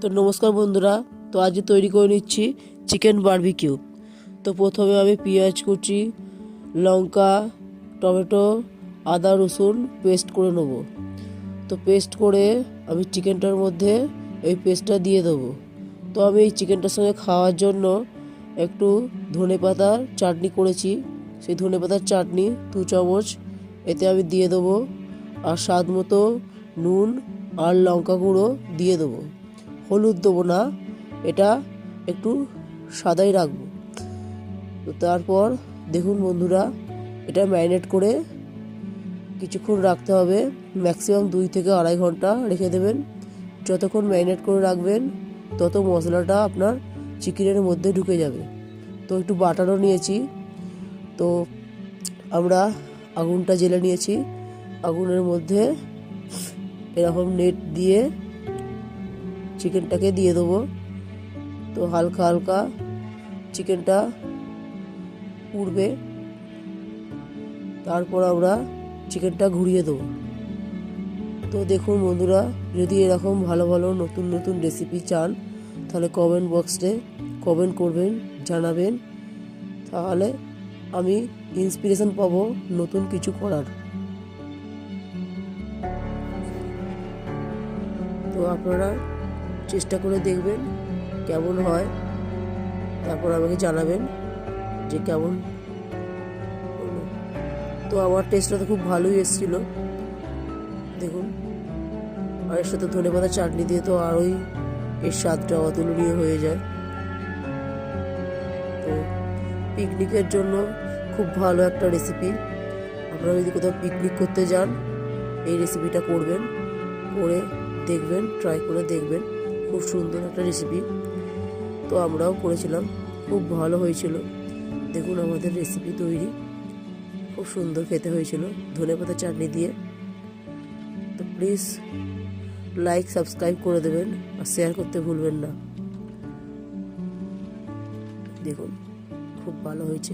তো নমস্কার বন্ধুরা, তো আজ তৈরি করে নিচ্ছি চিকেন বারবিকিউ। তো প্রথমে আমি পেঁয়াজ কুচি, লঙ্কা, টমেটো, আদা রসুন পেস্ট করে নেব। তো পেস্ট করে আমি চিকেনটার মধ্যে এই পেস্টটা দিয়ে দেবো। তো আমি এই চিকেনটার সঙ্গে খাওয়ার জন্য একটু ধনেপাতার চাটনি করেছি। সেই ধনেপাতার চাটনি 2 চামচ এতে আমি দিয়ে দেবো, আর স্বাদ মতো নুন আর লঙ্কা গুঁড়ো দিয়ে দেবো। হলুদ দেবো না, এটা একটু সাদাই রাখবো। তো তারপর দেখুন বন্ধুরা, এটা ম্যারিনেট করে কিছুক্ষণ রাখতে হবে, ম্যাক্সিমাম 2 থেকে আড়াই ঘন্টা রেখে দেবেন। যতক্ষণ ম্যারিনেট করে রাখবেন তত মশলাটা আপনার চিকেনের মধ্যে ঢুকে যাবে। তো একটু বাটারও নিয়েছি, তো আমরা আগুনটা জ্বেলে নিয়েছি। আগুনের মধ্যে এরকম নেট দিয়ে চিকেনটাকে দিয়ে দেবো। তো হালকা হালকা চিকেনটা পুড়বে, তারপর আমরা চিকেনটা ঘুরিয়ে দেবো। তো দেখুন বন্ধুরা, যদি এরকম ভালো ভালো নতুন নতুন রেসিপি চান তাহলে কমেন্ট বক্সে কমেন্ট করবেন, জানাবেন, তাহলে আমি ইন্সপিরেশন পাবো নতুন কিছু করার। তো আপনারা চেষ্টা করে দেখবেন কেমন হয়, তারপর আমাকে জানাবেন যে কেমন হলো। তো আমার টেস্টটা তো খুব ভালোই এসেছিল দেখুন। আর এর সাথে ধনেপাতা চাটনি দিয়ে তো আরোই এর স্বাদটা অতুলনীয় হয়ে যায়। তো পিকনিকের জন্য খুব ভালো একটা রেসিপি। আপনারা যদি কোথাও পিকনিক করতে যান এই রেসিপিটা করবেন, করে দেখবেন, ট্রাই করে দেখবেন। খুব সুন্দর একটা রেসিপি। তো আমরাও করেছিলাম, খুব ভালো হয়েছিল। দেখুন আমাদের রেসিপি তৈরি, খুব সুন্দর খেতে হয়েছিল ধনেপাতা চাটনি দিয়ে। তো প্লিজ লাইক সাবস্ক্রাইব করে দেবেন আর শেয়ার করতে ভুলবেন না। দেখুন খুব ভালো হয়েছে।